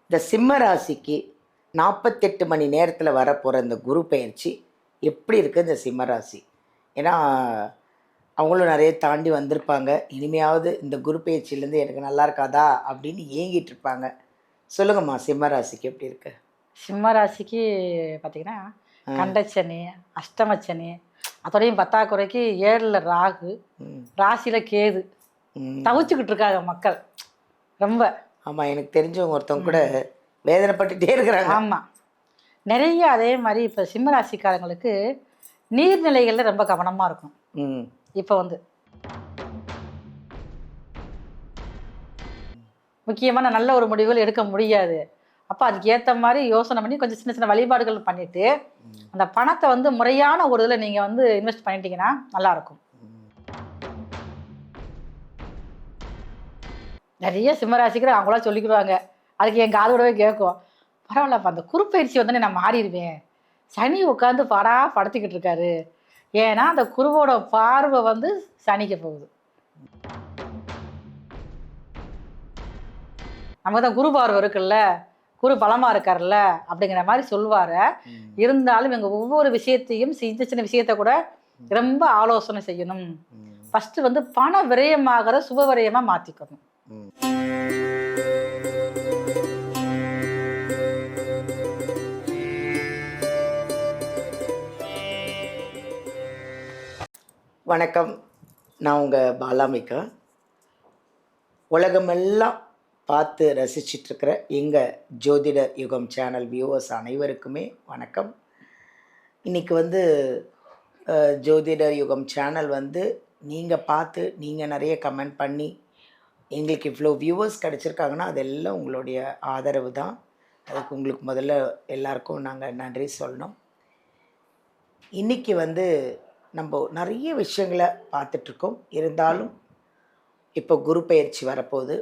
இந்த சிம்ம ராசிக்கு 48 மணி நேரத்தில் வரப்போகிற இந்த குரு பெயர்ச்சி எப்படி இருக்குது இந்த சிம்ம ராசி? ஏன்னா அவங்களும் நிறைய தாண்டி வந்திருப்பாங்க. இனிமையாவது இந்த குரு பெயர்ச்சியிலேருந்து எனக்கு நல்லா இருக்காதா அப்படின்னு ஏங்கிட்டு இருப்பாங்க. சொல்லுங்கம்மா, சிம்ம ராசிக்கு எப்படி இருக்கு? சிம்ம ராசிக்கு பார்த்தீங்கன்னா கண்டச்சனி, அஷ்டமச்சனி, அதோடையும் பத்தாக்குறைக்கு 7ல் ராகு, ராசியில் கேது தவிச்சுக்கிட்டு இருக்காங்க மக்கள் ரொம்ப. ஆமாம், எனக்கு தெரிஞ்சவங்க ஒருத்தவங்க கூட வேதனைப்பட்டுட்டே இருக்கிறாங்க. ஆமாம், நிறைய. அதே மாதிரி இப்போ சிம்ம ராசிக்காரங்களுக்கு நீர்நிலைகளில் ரொம்ப கவனமாக இருக்கும். இப்போ வந்து முக்கியமான நல்ல ஒரு முடிவுகள் எடுக்க முடியாது. அப்போ அதுக்கு ஏற்ற மாதிரி யோசனை பண்ணி கொஞ்சம் சின்ன சின்ன வழிபாடுகள் பண்ணிட்டு அந்த பணத்தை வந்து முறையான ஒரு இதில் நீங்கள் வந்து இன்வெஸ்ட் பண்ணிட்டீங்கன்னா நல்லாயிருக்கும். நிறைய சிம்மராசிக்கிற அவங்களா சொல்லிக்கிடுவாங்க. அதுக்கு என் காதோடவே கேட்கும், பரவாயில்லப்பா அந்த குருப்பயிற்சி வந்து நான் மாறிடுவேன். சனி உட்காந்து படுத்திக்கிட்டு இருக்காரு. ஏன்னா அந்த குருவோட பார்வை வந்து சனிக்கு போகுது. நமக்கு தான் குரு பார்வை இருக்குல்ல, குரு பலமா இருக்காருல்ல அப்படிங்கிற மாதிரி சொல்லுவாரு. இருந்தாலும் இவங்க ஒவ்வொரு விஷயத்தையும் சின்ன சின்ன விஷயத்த கூட ரொம்ப ஆலோசனை செய்யணும். ஃபர்ஸ்ட் வந்து பண விரயமாகிற சுப விரயமா மாத்திக்கணும். வணக்கம், நான் உங்கள் பாலாமிகா. உலகமெல்லாம் பார்த்து ரசிச்சிட்ருக்கிற எங்கள் ஜோதிட யுகம் சேனல் வியூவர்ஸ் அனைவருக்குமே வணக்கம். இன்றைக்கி வந்து ஜோதிட யுகம் சேனல் வந்து நீங்கள் பார்த்து நீங்கள் நிறைய கமெண்ட் பண்ணி எங்களுக்கு இவ்வளோ வியூவர்ஸ் கிடச்சிருக்காங்கன்னா அதெல்லாம் உங்களுடைய ஆதரவு தான். அதுக்கு உங்களுக்கு முதல்ல எல்லாருக்கும் நாங்கள் நன்றி சொல்லணும். இன்றைக்கி வந்து நம்ம நிறைய விஷயங்களை பார்த்துட்ருக்கோம். இருந்தாலும் இப்போ குரு பெயர்ச்சி வரப்போகுது.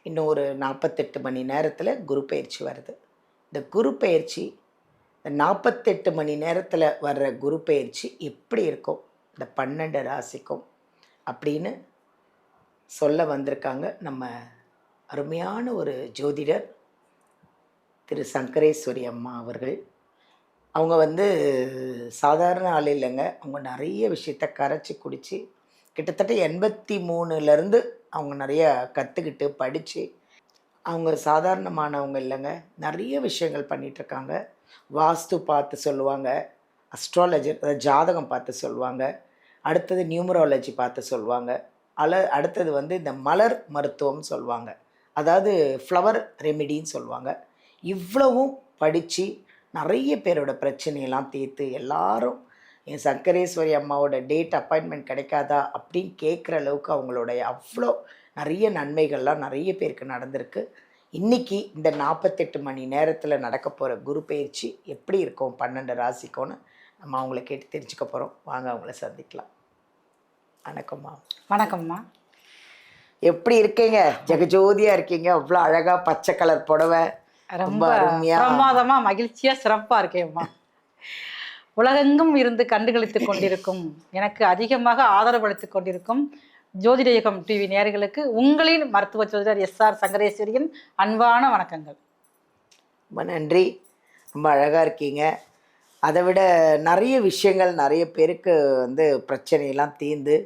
இன்னும் ஒரு 48 மணி நேரத்தில் குரு பெயர்ச்சி வருது. இந்த குரு பெயர்ச்சி, இந்த 48 மணி நேரத்தில் வர்ற குரு பெயர்ச்சி எப்படி இருக்கும் இந்த 12 ராசிக்கும் அப்படின்னு சொல்ல வந்திருக்காங்க நம்ம அருமையான ஒரு ஜோதிடர் திரு சங்கரேஸ்வரி அம்மா அவர்கள். அவங்க வந்து சாதாரண ஆள் இல்லைங்க. அவங்க நிறைய விஷயத்த கரைச்சி குடித்து கிட்டத்தட்ட 83லேருந்து அவங்க நிறைய கற்றுக்கிட்டு படித்து, அவங்க சாதாரணமானவங்க இல்லைங்க. நிறைய விஷயங்கள் பண்ணிகிட்ருக்காங்க. வாஸ்து பார்த்து சொல்லுவாங்க, அஸ்ட்ராலஜர் ஜாதகம் பார்த்து சொல்லுவாங்க, அடுத்தது நியூமராலஜி பார்த்து சொல்லுவாங்க, அடுத்தது வந்து இந்த மலர் மருத்துவம் சொல்லுவாங்க, அதாவது ஃப்ளவர் ரெமிடின்னு சொல்லுவாங்க. இவ்வளவும் படித்து நிறைய பேரோட பிரச்சனையெல்லாம் தீர்த்து எல்லாரும் என் சங்கரேஸ்வரி அம்மாவோட டேட் அப்பாயின்மெண்ட் கிடைக்காதா அப்படின்னு கேட்குற அளவுக்கு அவங்களுடைய அவ்வளோ நிறைய நன்மைகள்லாம் நிறைய பேருக்கு நடந்திருக்கு. இன்றைக்கி இந்த 48 மணி நேரத்தில் நடக்க போகிற குரு பயிற்சி எப்படி இருக்கும் 12 ராசிக்கும்னு நம்ம அவங்கள கேட்டு தெரிஞ்சுக்க போகிறோம். வாங்க அவங்கள சந்திக்கலாம். வணக்கம்மா. வணக்கம்மா. எப்படி இருக்கீங்க? ஜெகஜோதியாக இருக்கீங்க. அவ்வளோ அழகாக பச்சை கலர் புடவை, ரொம்ப பிரமாதமா மகிழ்ச்சியா சிறப்பா இருக்கேம்மா. உலகெங்கும் இருந்து கண்டுகளித்துக் கொண்டிருக்கும், எனக்கு அதிகமாக ஆதரவளித்துக் கொண்டிருக்கும் ஜோதிட யுகம் டிவி நேயர்களுக்கு உங்களின் மருத்துவ ஜோதிடர் SR சங்கரேஸ்வரியின் அன்பான வணக்கங்கள். ரொம்ப நன்றி. ரொம்ப அழகாக இருக்கீங்க. அதை விட நிறைய விஷயங்கள் நிறைய பேருக்கு வந்து பிரச்சனையெல்லாம் தீர்ந்து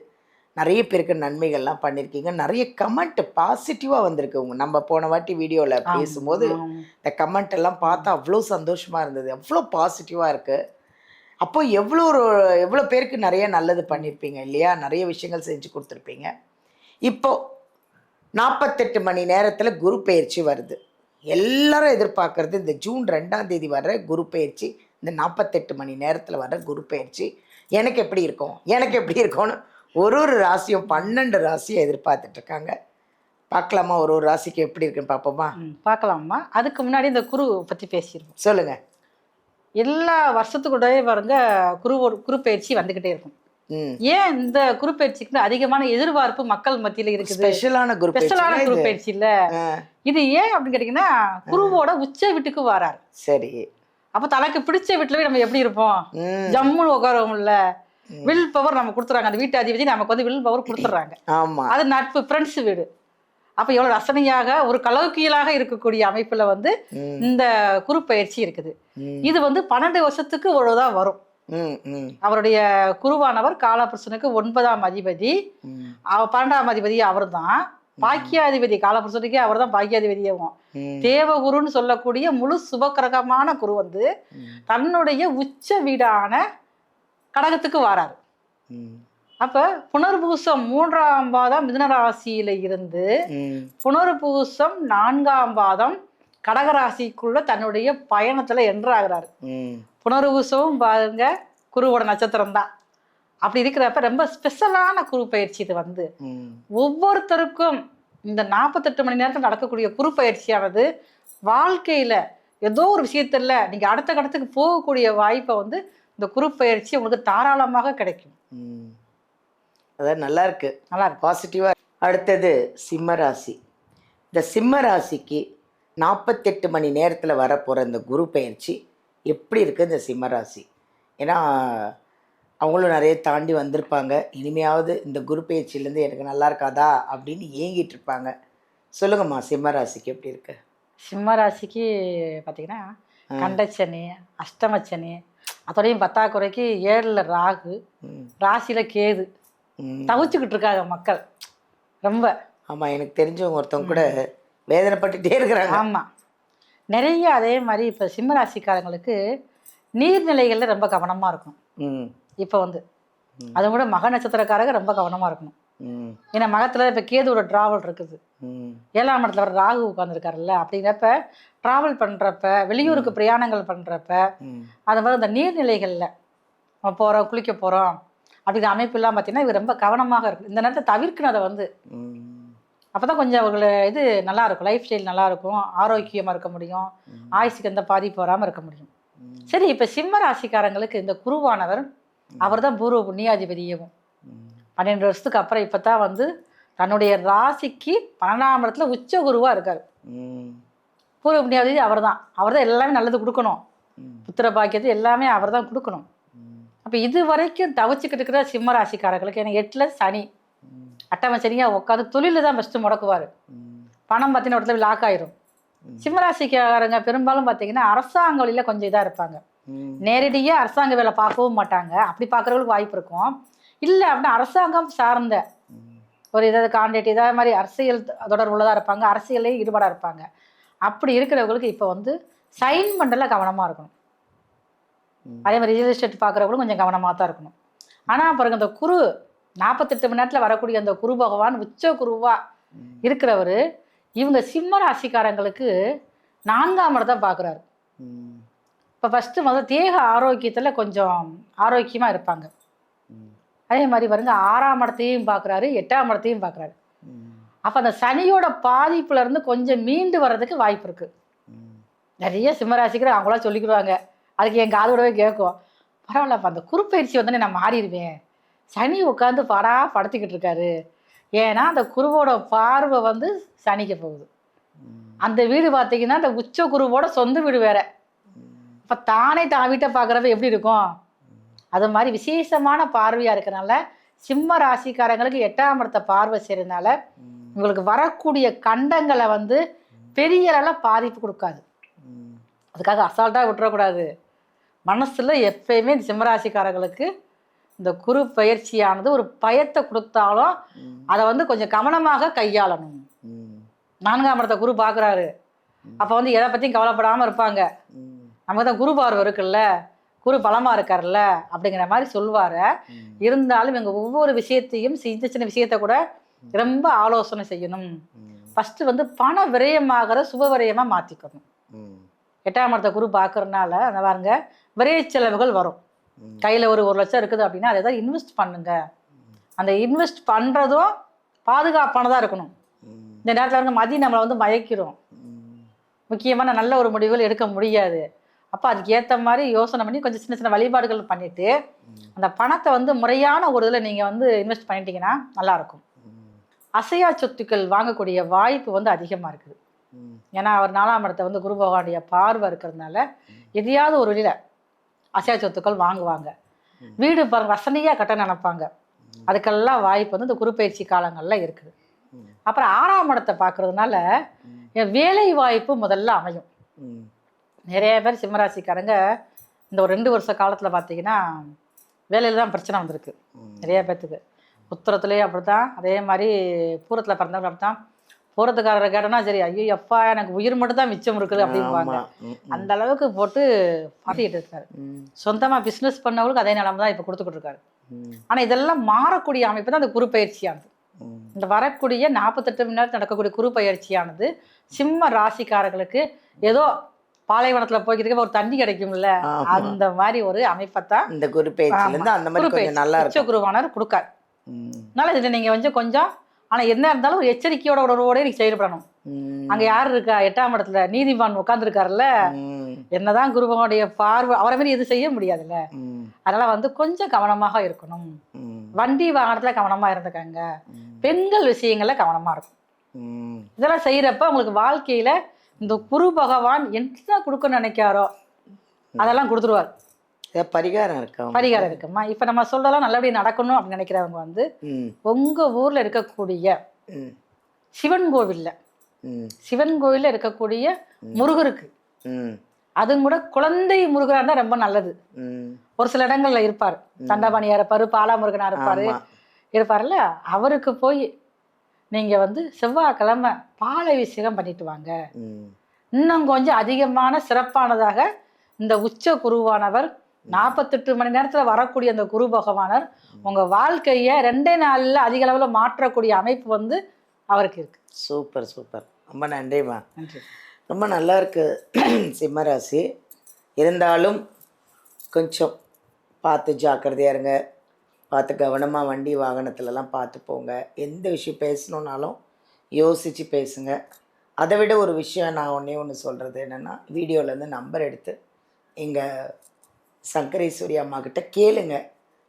நிறைய பேருக்கு நன்மைகள்லாம் பண்ணியிருக்கீங்க. நிறைய கமெண்ட் பாசிட்டிவாக வந்திருக்கு. நம்ம போன வாட்டி வீடியோவில் பேசும்போது இந்த கமெண்ட் எல்லாம் பார்த்தா அவ்வளோ சந்தோஷமாக இருந்தது. அவ்வளோ பாசிட்டிவாக இருக்குது. அப்போ எவ்வளோ பேருக்கு நிறைய நல்லது பண்ணியிருப்பீங்க இல்லையா? நிறைய விஷயங்கள் செஞ்சு கொடுத்துருப்பீங்க. இப்போது 48 மணி நேரத்தில் குரு பெயர்ச்சி வருது. எல்லாரும் எதிர்பார்க்குறது இந்த ஜூன் 2ஆம் தேதி வர்ற குரு பெயர்ச்சி. இந்த 48 மணி நேரத்தில் வர்ற குரு பெயர்ச்சி எனக்கு எப்படி இருக்கும்னு ஒரு ராசியும் 12 ராசியும் எதிர்பார்த்துட்ருக்காங்க. பார்க்கலாமா ஒரு ராசிக்கு எப்படி இருக்குன்னு பார்ப்போமா? பார்க்கலாமா. அதுக்கு முன்னாடி இந்த குரு பற்றி பேசிடுவோம். சொல்லுங்கள். எல்லா வருஷத்துக்கூடவே பாருங்க குரு பயிற்சி வந்துக்கிட்டே இருக்கும். ஏன் இந்த குரு பயிற்சிக்கு அதிகமான எதிர்பார்ப்பு மக்கள் மத்தியில் இருக்குது? ஸ்பெஷலான குரு பயிற்சி இல்ல இது. ஏன் அப்படின்னு கேட்டீங்கன்னா குருவோட உச்ச வீட்டுக்கு வராரு. சரி. அப்ப தனக்கு பிடிச்ச வீட்டுல நம்ம எப்படி இருப்போம்? ஜம்முன்னு உட்காரவும்ல. வில் பவர் நம்ம கொடுத்துறாங்க. அந்த வீட்டு அதிபதி நமக்கு வந்து வில் பவர் கொடுத்துட்றாங்க. அது நட்பு, ஃப்ரெண்ட்ஸ் வீடு. அப்ப எவ்வளவு ரசனையாக ஒரு கலவுக்கியலாக இருக்கக்கூடிய அமைப்புல வந்து இந்த குரு பயிற்சி இருக்குது. இது வந்து 12 வருஷத்துக்கு ஒருதான் வரும். அவருடைய குருவானவர் காலபுருஷனுக்கு 9ஆம் அதிபதி, 12ஆம் அதிபதி அவர் தான். பாக்கியாதிபதி காலபுருஷனுக்கே அவர் தான் பாக்கியாதிபதியாகும். தேவகுருன்னு சொல்லக்கூடிய முழு சுபக்கிரகமான குரு வந்து தன்னுடைய உச்ச வீடான கடகத்துக்கு வராரு. அப்ப புனர்பூசம் 3ஆம் பாதம் மிதுன ராசியில இருந்து புனர்பூசம் 4ஆம் பாதம் கடகராசிக்குள்ள தன்னுடைய பயணத்துல என்ட்ராகிறாரு. புனர்பூசமும் பாருங்க குருவோட நட்சத்திரம் தான். அப்படி இருக்கிறப்ப ரொம்ப ஸ்பெஷலான குரு பயிற்சி இது வந்து ஒவ்வொருத்தருக்கும் இந்த 48 மணி நேரத்தில் நடக்கக்கூடிய குரு பயிற்சியானது வாழ்க்கையில ஏதோ ஒரு விஷயத்துல நீங்க அடுத்த கட்டத்துக்கு போகக்கூடிய வாய்ப்பை வந்து இந்த குரு பயிற்சி உங்களுக்கு தாராளமாக கிடைக்கும். அதான் நல்லா இருக்கு, நல்லா இருக்கு, பாசிட்டிவா. அடுத்தது சிம்ம ராசி. இந்த சிம்ம ராசிக்கு 48 மணி நேரத்தில் வரப்போகிற இந்த குரு பயிற்சி எப்படி இருக்குது இந்த சிம்ம ராசி? ஏன்னா அவங்களும் நிறைய தாண்டி வந்திருப்பாங்க. இனிமையாவது இந்த குரு பயிற்சியிலேருந்து எனக்கு நல்லா இருக்காதா அப்படின்னு ஏங்கிட்டு இருப்பாங்க. சொல்லுங்கம்மா, சிம்ம ராசிக்கு எப்படி இருக்கு? சிம்ம ராசிக்கு பார்த்தீங்கன்னா கண்டச்சனி, அஷ்டமச்சனி, அதோடையும் பத்தாக்குறைக்கு 7ல் ராகு, ராசியில் கேது தவிச்சுக்கிட்டு இருக்காங்க மக்கள் ரொம்ப. ஆமாம், எனக்கு தெரிஞ்சவங்க ஒருத்தவங்க கூட வேதனைப்பட்டுட்டே இருக்கிறாங்க. ஆமாம், நிறைய. அதே மாதிரி இப்போ சிம்ம ராசிக்காரங்களுக்கு நீர்நிலைகளில் ரொம்ப கவனமாக இருக்கணும். இப்போ வந்து அது கூட மக நட்சத்திரக்காரங்க ரொம்ப கவனமாக இருக்கணும். ஏன்னா மகத்தில் இப்போ கேதுவோட டிராவல் இருக்குது, 7ஆம் இடத்துல வர ராகு உட்காந்துருக்காருல்ல. அப்படிங்கிறப்ப ட்ராவல் பண்ணுறப்ப, வெளியூருக்கு பிரயாணங்கள் பண்ணுறப்ப, அது மாதிரி இந்த நீர்நிலைகளில் நம்ம போகிறோம், குளிக்க போகிறோம் அப்படிங்கிற அமைப்புலாம் பார்த்தீங்கன்னா இவர் ரொம்ப கவனமாக இருக்குது. இந்த நேரத்தை தவிர்க்கணும் அதை வந்து. அப்போ தான் கொஞ்சம் அவர்களை இது நல்லாயிருக்கும், லைஃப் ஸ்டைல் நல்லாயிருக்கும், ஆரோக்கியமாக இருக்க முடியும், ஆயுசுக்கு எந்த பாதிப்பு வராமல் இருக்க முடியும். சரி, இப்போ சிம்ம ராசிக்காரங்களுக்கு இந்த குருவானவர் அவர் தான் பூர்வ புண்ணியாதிபதியும் 12 வருஷத்துக்கு அப்புறம் இப்போ தான் வந்து தன்னுடைய ராசிக்கு 12ஆம் இடத்துல உச்ச குருவாக இருக்கார். பூர்வ புண்ணியாதிபதி அவர் தான். அவர் தான் எல்லாமே நல்லது கொடுக்கணும், புத்திர பாக்கியது எல்லாமே அவர் தான் கொடுக்கணும். அப்போ இது வரைக்கும் தவிச்சுக்கிட்டு இருக்கிற சிம்ம ராசிக்காரர்களுக்கு, ஏன்னா 8ல் சனி அட்டம சனியாக உட்காந்து தொழில் தான் ஃபஸ்ட்டு முடக்குவார். பணம் பார்த்தீங்கன்னா ஒரு இடத்துல லாக் ஆயிரும். சிம்மராசிக்காரங்க பெரும்பாலும் பார்த்தீங்கன்னா அரசாங்க வழியில் கொஞ்சம் இதாக இருப்பாங்க. நேரடியாக அரசாங்க வேலை பார்க்கவும் மாட்டாங்க. அப்படி பார்க்குறவங்களுக்கு வாய்ப்பு இருக்கும். இல்லை அப்படின்னா அரசாங்கம் சார்ந்த ஒரு ஏதாவது கான்ட்ராக்ட் இதாவது மாதிரி அரசியல் தொடர்புள்ளதாக இருப்பாங்க, அரசியலையும் ஈடுபாடாக இருப்பாங்க. அப்படி இருக்கிறவங்களுக்கு இப்போ வந்து சைன் பண்ணுறதுல கவனமாக இருக்கணும். அதே மாதிரி ரியல் எஸ்டேட் பார்க்குறவங்களும் கொஞ்சம் கவனமாக தான் இருக்கணும். ஆனால் பாருங்க, இந்த குரு 48 மணி நேரத்தில் வரக்கூடிய அந்த குரு பகவான் உச்ச குருவா இருக்கிறவர் இவங்க சிம்ம ராசிக்காரங்களுக்கு 4ஆம் இடத்தை பார்க்குறாரு. இப்போ ஃபஸ்ட்டு முதல்ல தேக ஆரோக்கியத்தில் கொஞ்சம் ஆரோக்கியமாக இருப்பாங்க. அதே மாதிரி பாருங்க 6ஆம் இடத்தையும் பார்க்குறாரு, 8ஆம் இடத்தையும் பார்க்குறாரு. அப்போ அந்த சனியோட பாதிப்புல இருந்து கொஞ்சம் மீண்டு வர்றதுக்கு வாய்ப்பு இருக்கு. நிறைய சிம்மராசிக்கிற அவங்களாம் சொல்லிக்கிடுவாங்க, அதுக்கு என் காதோடவே கேட்கும், பரவாயில்லப்பா அந்த குருப்பயிற்சி வந்து நான் மாறிடுவேன், சனி உட்காந்து படுத்திக்கிட்டு இருக்காரு. ஏன்னா அந்த குருவோட பார்வை வந்து சனிக்க போகுது. அந்த வீடு பார்த்தீங்கன்னா அந்த உச்ச குருவோட சொந்த வீடு வேற. இப்போ தானே தான் வீட்டை பார்க்குறப்ப எப்படி இருக்கும்? அது மாதிரி விசேஷமான பார்வையாக இருக்கிறனால சிம்ம ராசிக்காரங்களுக்கு 8ஆம் இடத்தை பார்வை செய்யறதுனால உங்களுக்கு வரக்கூடிய கண்டங்களை வந்து பெரிய அளவில் பாதிப்பு கொடுக்காது. அதுக்காக அசால்ட்டாக விட்டுறக்கூடாது. மனசில் எப்பயுமே சிம்மராசிக்காரர்களுக்கு இந்த குரு பயிற்சியானது ஒரு பயத்தை கொடுத்தாலும் அதை வந்து கொஞ்சம் கவனமாக கையாளணும். 4ஆம் இடத்தை குரு பார்க்குறாரு, அப்போ வந்து எதை பற்றியும் கவலைப்படாமல் இருப்பாங்க. நமக்கு தான் குரு பார்வை இருக்குல்ல, குரு பலமாக இருக்கார்ல அப்படிங்கிற மாதிரி சொல்லுவார். இருந்தாலும் எங்கள் ஒவ்வொரு விஷயத்தையும் சின்ன சின்ன விஷயத்த கூட ரொம்ப ஆலோசனை செய்யணும். ஃபஸ்ட்டு வந்து பண விரயமாகிற சுப விரயமாக மாற்றிக்கணும். 8ஆம் இடத்தை குரு பார்க்கறதுனால அந்த பாருங்க விரைய செலவுகள் வரும். கையில் ஒரு 1 லட்சம் இருக்குது அப்படின்னா அதை தான் இன்வெஸ்ட் பண்ணுங்க. அந்த இன்வெஸ்ட் பண்ணுறதும் பாதுகாப்பானதாக இருக்கணும். இந்த நேரத்தில் வந்து மதியம் நம்மளை வந்து மயக்கிறோம், முக்கியமான நல்ல ஒரு முடிவுகள் எடுக்க முடியாது. அப்போ அதுக்கு ஏற்ற மாதிரி யோசனை பண்ணி கொஞ்சம் சின்ன சின்ன வழிபாடுகள் பண்ணிவிட்டு அந்த பணத்தை வந்து முறையான ஒரு இதில் நீங்கள் வந்து இன்வெஸ்ட் பண்ணிட்டீங்கன்னா நல்லாயிருக்கும். அசையா சொத்துக்கள் வாங்கக்கூடிய வாய்ப்பு வந்து அதிகமாக இருக்குது. ஏன்னா அவர் 4ஆம் இடத்தை வந்து குரு பகவானுடைய பார்வை இருக்கிறதுனால எதையாவது ஒரு வழியில் அசையா சொத்துக்கள் வாங்குவாங்க. வீடு வசதியாக கட்ட நினைப்பாங்க. அதுக்கெல்லாம் வாய்ப்பு வந்து இந்த குரு பயிற்சி காலங்களில் இருக்குது. அப்புறம் 6ஆம் இடத்தை பார்க்கறதுனால என் வேலை வாய்ப்பு முதல்ல அமையும். ம். நிறைய பேர் சிம்மராசிக்காரங்க இந்த ஒரு 2 வருஷ காலத்தில் பார்த்தீங்கன்னா வேலையில் தான் பிரச்சனை வந்திருக்கு நிறைய பேர்த்துக்கு. உத்தரத்துலேயே அப்படித்தான், அதே மாதிரி பூரத்தில் பிறந்தவங்க அப்படித்தான். பூரத்துக்காரரை கேட்டோன்னா சரி, ஐயோ எப்பா எனக்கு உயிர் மட்டும் தான் மிச்சம் இருக்குது அப்படிம்பாங்க. அந்த அளவுக்கு போட்டு பாட்டிக்கிட்டு இருக்காரு. சொந்தமாக பிஸ்னஸ் பண்ணவங்களுக்கு அதே நிலைமை தான் இப்போ கொடுத்துக்கிட்டு இருக்காரு. ஆனால் இதெல்லாம் மாறக்கூடிய அமைப்பு தான் அந்த குரு பயிற்சியானது. இந்த வரக்கூடிய 48 மணி நேரத்தில் நடக்கக்கூடிய குரு பயிற்சியானது சிம்ம ராசிக்காரர்களுக்கு ஏதோ பாலைவனத்தில் போய்க்கிறதுக்கு ஒரு தண்ணி கிடைக்கும்ல, அந்த மாதிரி ஒரு அமைப்பைத்தான் இந்த குரு பயிற்சியிலேருந்து அந்த மாதிரி கொஞ்சம் நல்லா உச்ச குருவானர் கொடுக்காரு. அதனால இதில் நீங்கள் கொஞ்சம் ஆனால் என்ன இருந்தாலும் ஒரு எச்சரிக்கையோட உணர்வோட நீங்க செயல்படணும். அங்கே யார் இருக்கா? 8ஆம் இடத்துல நீதிமான் உட்காந்துருக்காருல்ல, என்னதான் குருபகவானுடைய பார்வை அவரை மாதிரி எதுவும் செய்ய முடியாதுல்ல. அதனால கொஞ்சம் கவனமாக இருக்கணும். வண்டி வாகனத்துல கவனமா இருந்துக்கங்க. பெண்கள் விஷயங்கள்ல கவனமா இருக்கும். இதெல்லாம் செய்யறப்ப உங்களுக்கு வாழ்க்கையில இந்த குரு பகவான் என்ன கொடுக்க நினைக்காரோ அதெல்லாம் கொடுத்துருவார். பரிகாரம் இருக்கா? பரிகாரம் இருக்குமா? இப்ப நம்ம சொல்லலாம் நல்லபடியா நடக்கணும் அப்படின்னு நினைக்கிறவங்க உங்க ஊர்ல இருக்கக்கூடிய சிவன் கோவில்ல இருக்கக்கூடிய முருகருக்கு, அதுவும் கூட குழந்தை முருகரா இருந்தா ரொம்ப நல்லது. ஒரு சில இடங்கள்ல இருப்பாரு, தண்டபாணியா இருப்பாரு, பாலாமுருகனா இருப்பாருல்ல, அவருக்கு போய் நீங்க செவ்வாய்க்கிழமை பாலாபிஷேகம் பண்ணிட்டு வாங்க. இன்னும் கொஞ்சம் அதிகமான சிறப்பானதாக இந்த உச்ச குருவானவர் 48 மணி நேரத்துல வரக்கூடிய அந்த குரு பகவானர் உங்க வாழ்க்கைய 2 நாள்ல அதிக அளவுல மாற்றக்கூடிய அமைப்பு அவருக்கு இருக்கு. சூப்பர் சூப்பர், ரொம்ப நன்றிம்மா. நன்றி. ரொம்ப நல்லா இருக்கு சிம்மராசி. இருந்தாலும் கொஞ்சம் பார்த்து ஜாக்கிரதையாக இருங்க, பார்த்து கவனமாக வண்டி வாகனத்துலலாம் பார்த்து போங்க. எந்த விஷயம் பேசணுன்னாலும் யோசித்து பேசுங்க. அதை விட ஒரு விஷயம் நான் ஒன்று சொல்கிறது என்னென்னா, வீடியோலேருந்து நம்பர் எடுத்து எங்கள் சங்கரேஸ்வரி அம்மாக்கிட்ட கேளுங்க.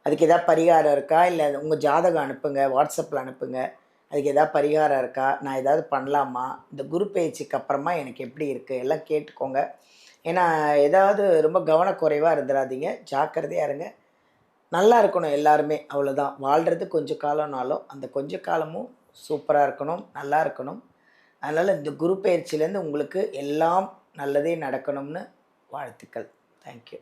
அதுக்கு எதாவது பரிகாரம் இருக்கா, இல்லை உங்கள் ஜாதகம் அனுப்புங்க, வாட்ஸ்அப்பில் அனுப்புங்க. அதுக்கு எதாவது பரிகாரம் இருக்கா, நான் ஏதாவது பண்ணலாமா, இந்த குரு பயிற்சிக்கு அப்புறமா எனக்கு எப்படி இருக்குது எல்லாம் கேட்டுக்கோங்க. ஏன்னா ஏதாவது ரொம்ப கவனக்குறைவாக இருந்துடாதீங்க, ஜாக்கிரதையாக இருங்க. நல்லா இருக்கணும் எல்லாருமே, அவ்வளோதான். வாழ்கிறது கொஞ்சம் காலம்னாலும் அந்த கொஞ்ச காலமும் சூப்பராக இருக்கணும், நல்லா இருக்கணும். அதனால் இந்த குரு பயிற்சியிலேருந்து உங்களுக்கு எல்லாம் நல்லதே நடக்கணும்னு வாழ்த்துக்கள். தேங்க்யூ.